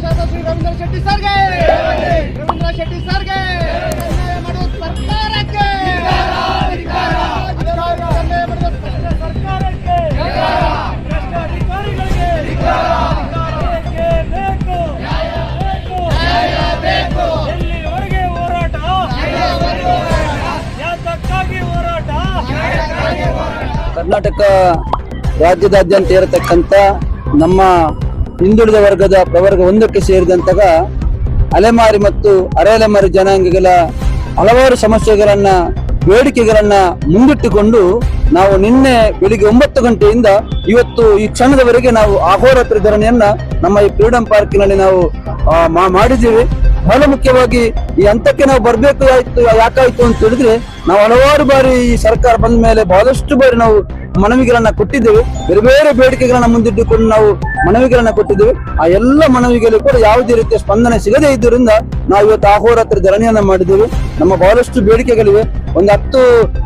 ಶ್ರೀ ರವೀಂದ್ರ ಶೆಟ್ಟಿ ಸರ್ಗೆ ರವೀಂದ್ರ ಶೆಟ್ಟಿ ಸರ್ಗೆ ಅನ್ಯಾಯ ಮಾಡುವ ಸರ್ಕಾರಕ್ಕೆ ಅನ್ಯಾಯ ಮಾಡುವ ಸರ್ಕಾರಕ್ಕೆ ಭ್ರಷ್ಟ ಅಧಿಕಾರಿಗಳಿಗೆ ಬೇಕು ಎಲ್ಲಿವರೆಗೆ ಹೋರಾಟ ಯಾತಕ್ಕಾಗಿ ಹೋರಾಟ ಕರ್ನಾಟಕ ರಾಜ್ಯದಾದ್ಯಂತ ಇರತಕ್ಕಂಥ ನಮ್ಮ ಹಿಂದುಳಿದ ವರ್ಗದ ಪ್ರವರ್ಗ ಒಂದಕ್ಕೆ ಸೇರಿದಂತಹ ಅಲೆಮಾರಿ ಮತ್ತು ಅರೆಅಲೆಮಾರಿ ಜನಾಂಗಗಳ ಹಲವಾರು ಸಮಸ್ಯೆಗಳನ್ನ ಬೇಡಿಕೆಗಳನ್ನ ಮುಂದಿಟ್ಟುಕೊಂಡು ನಾವು ನಿನ್ನೆ ಬೆಳಿಗ್ಗೆ 9 ಗಂಟೆಯಿಂದ ಇವತ್ತು ಈ ಕ್ಷಣದವರೆಗೆ ನಾವು ಅಹೋರಾತ್ರಿ ಧರಣಿಯನ್ನ ನಮ್ಮ ಈ ಫ್ರೀಡಂ ಪಾರ್ಕಿನಲ್ಲಿ ನಾವು ಮಾಡಿದ್ದೀವಿ. ಬಹಳ ಮುಖ್ಯವಾಗಿ ಈ ಹಂತಕ್ಕೆ ನಾವು ಬರ್ಬೇಕು ಯಾಕಾಯ್ತು ಅಂತ ಹೇಳಿದ್ರೆ ನಾವು ಹಲವಾರು ಬಾರಿ ಈ ಸರ್ಕಾರ ಬಂದ ಮೇಲೆ ಬಹಳಷ್ಟು ಬಾರಿ ನಾವು ಮನವಿಗಳನ್ನ ಕೊಟ್ಟಿದ್ದೇವೆ. ಬೇರೆ ಬೇರೆ ಬೇಡಿಕೆಗಳನ್ನ ಮುಂದಿಟ್ಟುಕೊಂಡು ನಾವು ಮನವಿಗಳನ್ನ ಕೊಟ್ಟಿದ್ದೇವೆ. ಆ ಎಲ್ಲ ಮನವಿಗಳು ಕೂಡ ಯಾವುದೇ ರೀತಿಯ ಸ್ಪಂದನೆ ಸಿಗದೇ ಇದ್ದರಿಂದ ನಾವು ಇವತ್ತು ಅಹೋರಾತ್ರಿ ಧರಣಿಯನ್ನ ಮಾಡಿದ್ದೇವೆ. ನಮ್ಮ ಬಹಳಷ್ಟು ಬೇಡಿಕೆಗಳಿವೆ.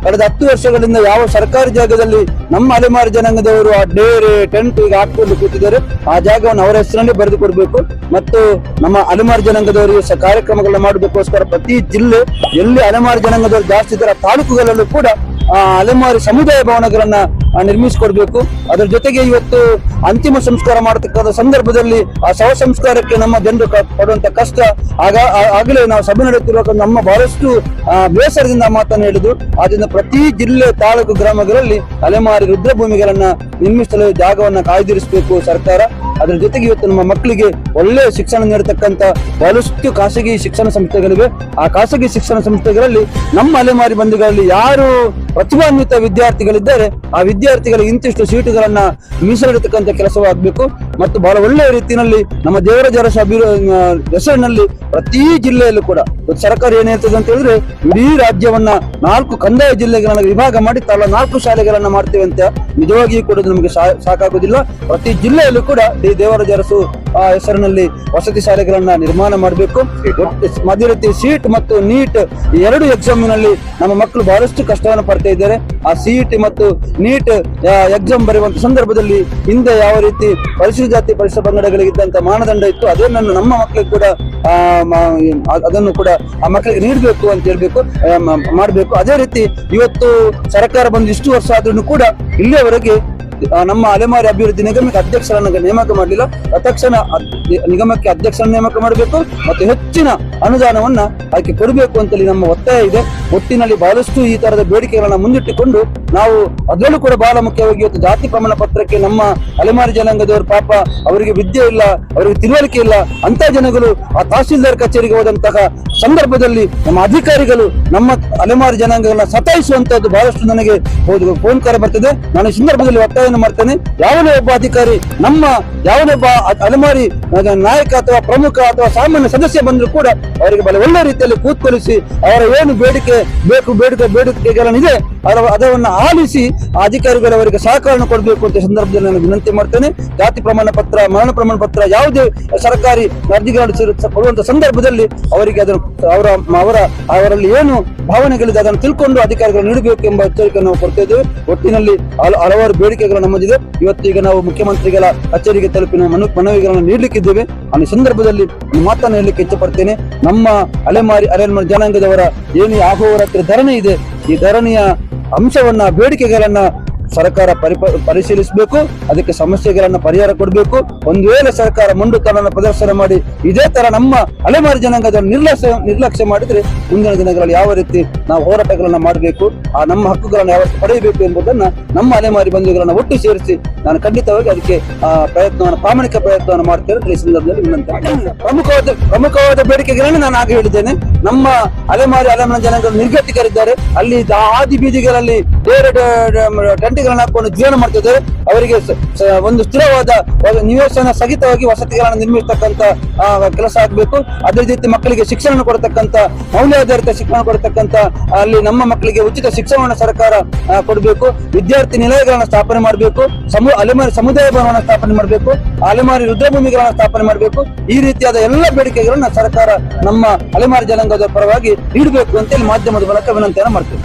ಕಳೆದ 10 ವರ್ಷಗಳಿಂದ ಯಾವ ಸರ್ಕಾರಿ ಜಾಗದಲ್ಲಿ ನಮ್ಮ ಅಲೆಮಾರಿ ಜನಾಂಗದವರು ಆ ಡೇರೆ ಟೆಂಟ್ ಈಗ ಹಾಕೊಂಡು ಕೂತಿದ್ದಾರೆ, ಆ ಜಾಗವನ್ನು ಅವರ ಹೆಸರಲ್ಲಿ ಬರೆದು ಕೊಡಬೇಕು. ಮತ್ತು ನಮ್ಮ ಅಲೆಮಾರಿ ಜನಾಂಗದವರಿಗೆ ಕಾರ್ಯಕ್ರಮಗಳನ್ನ ಮಾಡಬೇಕೋಸ್ಕರ ಪ್ರತಿ ಜಿಲ್ಲೆ ಎಲ್ಲಿ ಅಲೆಮಾರಿ ಜನಾಂಗದವರು ಜಾಸ್ತಿ ಇದ್ದಾರೆ ತಾಲೂಕುಗಳಲ್ಲೂ ಕೂಡ ಅಲೆಮಾರಿ ಸಮುದಾಯ ಭವನಗಳನ್ನ ನಿರ್ಮಿಸಿಕೊಡ್ಬೇಕು. ಅದರ ಜೊತೆಗೆ ಇವತ್ತು ಅಂತಿಮ ಸಂಸ್ಕಾರ ಮಾಡತಕ್ಕಂಥ ಸಂದರ್ಭದಲ್ಲಿ ಆ ಶವ ಸಂಸ್ಕಾರಕ್ಕೆ ನಮ್ಮ ಜನರು ಪಡುವಂತ ಕಷ್ಟ ಆಗಲೇ ನಾವು ಸಭೆ ನಡೆಯುತ್ತಿರುವ ನಮ್ಮ ಬಹಳಷ್ಟು ಬೇಸರದಿಂದ ಮಾತನ್ನು ಹೇಳಿದ್ರು. ಆದ್ರಿಂದ ಪ್ರತಿ ಜಿಲ್ಲೆ ತಾಲೂಕು ಗ್ರಾಮಗಳಲ್ಲಿ ಅಲೆಮಾರಿ ರುದ್ರಭೂಮಿಗಳನ್ನ ನಿರ್ಮಿಸಲು ಜಾಗವನ್ನ ಕಾಯ್ದಿರಿಸಬೇಕು ಸರ್ಕಾರ. ಅದರ ಜೊತೆಗೆ ಇವತ್ತು ನಮ್ಮ ಮಕ್ಕಳಿಗೆ ಒಳ್ಳೆಯ ಶಿಕ್ಷಣ ನೀಡತಕ್ಕಂತ ಬಹಳಷ್ಟು ಖಾಸಗಿ ಶಿಕ್ಷಣ ಸಂಸ್ಥೆಗಳಿವೆ. ಆ ಖಾಸಗಿ ಶಿಕ್ಷಣ ಸಂಸ್ಥೆಗಳಲ್ಲಿ ನಮ್ಮ ಅಲೆಮಾರಿ ಬಂಧುಗಳಲ್ಲಿ ಯಾರು ಪ್ರತಿಭಾನ್ವಿತ ವಿದ್ಯಾರ್ಥಿಗಳಿದ್ದಾರೆ ಆ ವಿದ್ಯಾರ್ಥಿಗಳಿಗೆ ಇಂತಿಷ್ಟು ಸೀಟುಗಳನ್ನ ಮೀಸಲಿಡತಕ್ಕಂಥ ಕೆಲಸವಾಗಬೇಕು. ಮತ್ತು ಬಹಳ ಒಳ್ಳೆಯ ರೀತಿಯಲ್ಲಿ ನಮ್ಮ ದೇವರಾಜ ಹೆಸರಿನಲ್ಲಿ ಪ್ರತಿ ಜಿಲ್ಲೆಯಲ್ಲೂ ಕೂಡ ಸರ್ಕಾರ ಏನ್ ಹೇಳ್ತದೆ ಅಂತ ಹೇಳಿದ್ರೆ ಇಡೀ ರಾಜ್ಯವನ್ನ 4 ಕಂದಾಯ ಜಿಲ್ಲೆಗಳನ್ನ ವಿಭಾಗ ಮಾಡಿ ತಲಾ 4 ಶಾಲೆಗಳನ್ನ ಮಾಡ್ತೇವೆ ಅಂತ ನಿಜವಾಗಿಯೂ ಕೂಡ ನಮಗೆ ಸಾಕಾಗುವುದಿಲ್ಲ. ಪ್ರತಿ ಜಿಲ್ಲೆಯಲ್ಲೂ ಕೂಡ ಈ ದೇವರಾಜ ಹೆಸರಿನಲ್ಲಿ ವಸತಿ ಶಾಲೆಗಳನ್ನ ನಿರ್ಮಾಣ ಮಾಡಬೇಕು. ಅದೇ ರೀತಿ ಸೀಟ್ ಮತ್ತು ನೀಟ್ 2 ಎಕ್ಸಾಮಿನಲ್ಲಿ ನಮ್ಮ ಮಕ್ಕಳು ಬಹಳಷ್ಟು ಕಷ್ಟವನ್ನು ಪಡ್ತಾ ಇದ್ದಾರೆ. ಆ ಸಿಇಟಿ ಮತ್ತು ನೀಟ್ ಎಕ್ಸಾಮ್ ಬರೆಯುವಂತ ಸಂದರ್ಭದಲ್ಲಿ ಹಿಂದೆ ಯಾವ ರೀತಿ ಪರಿಶಿಷ್ಟ ಜಾತಿ ಪರಿಶಿಷ್ಟ ಪಂಗಡಗಳಿಗಿದ್ದಂತ ಮಾನದಂಡ ಇತ್ತು ಅದೇ ನಮ್ಮ ಮಕ್ಕಳಿಗೆ ಕೂಡ ಅದನ್ನು ಕೂಡ ಆ ಮಕ್ಕಳಿಗೆ ನೀಡಬೇಕು ಅಂತ ಹೇಳ್ಬೇಕು ಮಾಡಬೇಕು. ಅದೇ ರೀತಿ ಇವತ್ತು ಸರ್ಕಾರ ಬಂದು ಇಷ್ಟು ವರ್ಷ ಆದ್ರೂ ಕೂಡ ಇಲ್ಲಿಯವರೆಗೆ ನಮ್ಮ ಅಲೆಮಾರಿ ಅಭಿವೃದ್ಧಿ ನಿಗಮಕ್ಕೆ ಅಧ್ಯಕ್ಷರನ್ನ ನೇಮಕ ಮಾಡಲಿಲ್ಲ. ತಕ್ಷಣ ನಿಗಮಕ್ಕೆ ಅಧ್ಯಕ್ಷರನ್ನ ನೇಮಕ ಮಾಡಬೇಕು ಮತ್ತು ಹೆಚ್ಚಿನ ಅನುದಾನವನ್ನ ಆಕೆ ಕೊಡಬೇಕು ಅಂತೇಳಿ ನಮ್ಮ ಒತ್ತಾಯ ಇದೆ. ಒಟ್ಟಿನಲ್ಲಿ ಬಹಳಷ್ಟು ಈ ತರದ ಬೇಡಿಕೆಗಳನ್ನ ಮುಂದಿಟ್ಟುಕೊಂಡು ನಾವು ಅದರಲ್ಲೂ ಕೂಡ ಬಹಳ ಮುಖ್ಯವಾಗಿ ಇವತ್ತು ಜಾತಿ ಪ್ರಮಾಣ ಪತ್ರಕ್ಕೆ ನಮ್ಮ ಅಲೆಮಾರಿ ಜನಾಂಗದವರು ಪಾಪ ಅವರಿಗೆ ವಿದ್ಯೆ ಇಲ್ಲ, ಅವರಿಗೆ ತಿಳುವಳಿಕೆ ಇಲ್ಲ ಅಂತ ಜನಗಳು ಆ ತಹಸೀಲ್ದಾರ್ ಕಚೇರಿಗೆ ಹೋದಂತಹ ಸಂದರ್ಭದಲ್ಲಿ ನಮ್ಮ ಅಧಿಕಾರಿಗಳು ನಮ್ಮ ಅಲೆಮಾರಿ ಜನಾಂಗಗಳನ್ನ ಸತಾಯಿಸುವಂತದ್ದು ಬಹಳಷ್ಟು ನನಗೆ ಫೋನ್ ಕರೆ ಬರ್ತದೆ. ನಾನು ಈ ಸಂದರ್ಭದಲ್ಲಿ ಒತ್ತಾಯ ಮಾಡ್ತೇನೆ, ಯಾವುದೇ ಒಬ್ಬ ಅಧಿಕಾರಿ ನಮ್ಮ ಯಾವುದೇ ಒಬ್ಬ ಅಲೆಮಾರಿ ನಾಯಕ ಅಥವಾ ಪ್ರಮುಖ ಅಥವಾ ಸಾಮಾನ್ಯ ಸದಸ್ಯ ಬಂದ್ರು ಕೂಡ ಅವರಿಗೆ ಬಹಳ ಒಳ್ಳೆ ರೀತಿಯಲ್ಲಿ ಕೂತ್ಕೊಳಿಸಿ ಅವರ ಏನು ಬೇಡಿಕೆಗಳನ್ನಿದೆ ಅದನ್ನ ಆಲಿಸಿ ಅಧಿಕಾರಿಗಳು ಅವರಿಗೆ ಸಹಕಾರ ಕೊಡಬೇಕು ಅಂತ ಸಂದರ್ಭದಲ್ಲಿ ನಾನು ವಿನಂತಿ ಮಾಡ್ತೇನೆ. ಜಾತಿ ಪ್ರಮಾಣ ಪತ್ರ, ಮರಣ ಪ್ರಮಾಣ ಪತ್ರ ಯಾವುದೇ ಸರ್ಕಾರಿ ಅರ್ಜಿಗಳನ್ನು ಕೊಡುವಂತ ಸಂದರ್ಭದಲ್ಲಿ ಅವರಿಗೆ ಅವರಲ್ಲಿ ಏನು ಭಾವನೆಗಳಿದೆ ಅದನ್ನು ತಿಳ್ಕೊಂಡು ಅಧಿಕಾರಿಗಳು ನೀಡಬೇಕು ಎಂಬ ಎಚ್ಚರಿಕೆ ನಾವು ಕೊಡ್ತಾ ಇದ್ದೇವೆ. ಒಟ್ಟಿನಲ್ಲಿ ಹಲವಾರು ಬೇಡಿಕೆಗಳು ನಮ್ಮದಿದೆ. ಇವತ್ತೀಗ ನಾವು ಮುಖ್ಯಮಂತ್ರಿಗಳ ಕಚೇರಿಗೆ ತಲುಪಿ ಮನವಿಗಳನ್ನು ನೀಡಲಿಕ್ಕಿದ್ದೇವೆ. ಆ ಸಂದರ್ಭದಲ್ಲಿ ಮಾತನ್ನು ಹೇಳಲಿಕ್ಕೆ ಇಷ್ಟಪಡ್ತೇನೆ. ನಮ್ಮ ಅಲೆಮಾರಿ ಜನಾಂಗದವರ ಏನು ಅಹೋರಾತ್ರಿ ಧರಣಿ ಇದೆ, ಈ ಧರಣಿಯ ಅಂಶವನ್ನ ಬೇಡಿಕೆಗಳನ್ನ ಸರ್ಕಾರ ಪರಿಶೀಲಿಸಬೇಕು. ಅದಕ್ಕೆ ಸಮಸ್ಯೆಗಳನ್ನ ಪರಿಹಾರ ಕೊಡಬೇಕು. ಒಂದು ವೇಳೆ ಸರ್ಕಾರ ಮೊಂಡುತನವನ್ನು ಪ್ರದರ್ಶನ ಮಾಡಿ ಇದೇ ತರ ನಮ್ಮ ಅಲೆಮಾರಿ ಜನಾಂಗದನ್ನು ನಿರ್ಲಕ್ಷ್ಯ ಮಾಡಿದ್ರೆ ಮುಂದಿನ ದಿನಗಳಲ್ಲಿ ಯಾವ ರೀತಿ ನಾವು ಹೋರಾಟಗಳನ್ನ ಮಾಡಬೇಕು, ಆ ನಮ್ಮ ಹಕ್ಕುಗಳನ್ನು ಯಾವ ಪಡೆಯಬೇಕು ಎಂಬುದನ್ನ ನಮ್ಮ ಅಲೆಮಾರಿ ಬಂಧುಗಳನ್ನ ಒಟ್ಟು ಸೇರಿಸಿ ನಾನು ಖಂಡಿತವಾಗಿ ಅದಕ್ಕೆ ಪ್ರಾಮಾಣಿಕ ಪ್ರಯತ್ನವನ್ನು ಮಾಡ್ತೇನೆ. ಈ ಸಂದರ್ಭದಲ್ಲಿ ವಿನಂತಿ. ಪ್ರಮುಖವಾದ ಬೇಡಿಕೆಗಳನ್ನು ನಾನು ಆಗ ಹೇಳಿದ್ದೇನೆ. ನಮ್ಮ ಅಲೆಮಾರಿ ಜನಾಂಗದ ನಿರ್ಗತಿಕರಿದ್ದಾರೆ, ಅಲ್ಲಿ ಆದಿ ಬೀದಿಗಳಲ್ಲಿ ಟೆಂಟ್ಗಳನ್ನ ಹಾಕೊಂಡು ಜೀವನ ಮಾಡ್ತಿದ್ದಾರೆ. ಅವರಿಗೆ ಒಂದು ಸ್ಥಿರವಾದ ನಿವೇಶನ ಸಹಿತವಾಗಿ ವಸತಿಗಳನ್ನ ನಿರ್ಮಿಸತಕ್ಕಂತ ಕೆಲಸ ಆಗ್ಬೇಕು. ಅದೇ ರೀತಿ ಮಕ್ಕಳಿಗೆ ಶಿಕ್ಷಣ ಕೊಡತಕ್ಕಂತ ಮೌಲ್ಯಾಧಾರಿತ ಶಿಕ್ಷಣ ಕೊಡತಕ್ಕಂತ ಅಲ್ಲಿ ನಮ್ಮ ಮಕ್ಕಳಿಗೆ ಉಚಿತ ಶಿಕ್ಷಣವನ್ನು ಸರ್ಕಾರ ಕೊಡಬೇಕು. ವಿದ್ಯಾರ್ಥಿ ನಿಲಯಗಳನ್ನ ಸ್ಥಾಪನೆ ಮಾಡಬೇಕು. ಅಲೆಮಾರಿ ಸಮುದಾಯ ಭವನವನ್ನು ಸ್ಥಾಪನೆ ಮಾಡಬೇಕು. ಅಲೆಮಾರಿ ರುದ್ರಭೂಮಿಗಳನ್ನ ಸ್ಥಾಪನೆ ಮಾಡಬೇಕು. ಈ ರೀತಿಯಾದ ಎಲ್ಲ ಬೇಡಿಕೆಗಳನ್ನ ಸರ್ಕಾರ ನಮ್ಮ ಅಲೆಮಾರಿ ಜನಾಂಗದ ಪರವಾಗಿ ನೀಡಬೇಕು ಅಂತೇಳಿ ಮಾಧ್ಯಮದ ಮೂಲಕ ವಿನಂತಿಯನ್ನು ಮಾಡ್ತೇವೆ.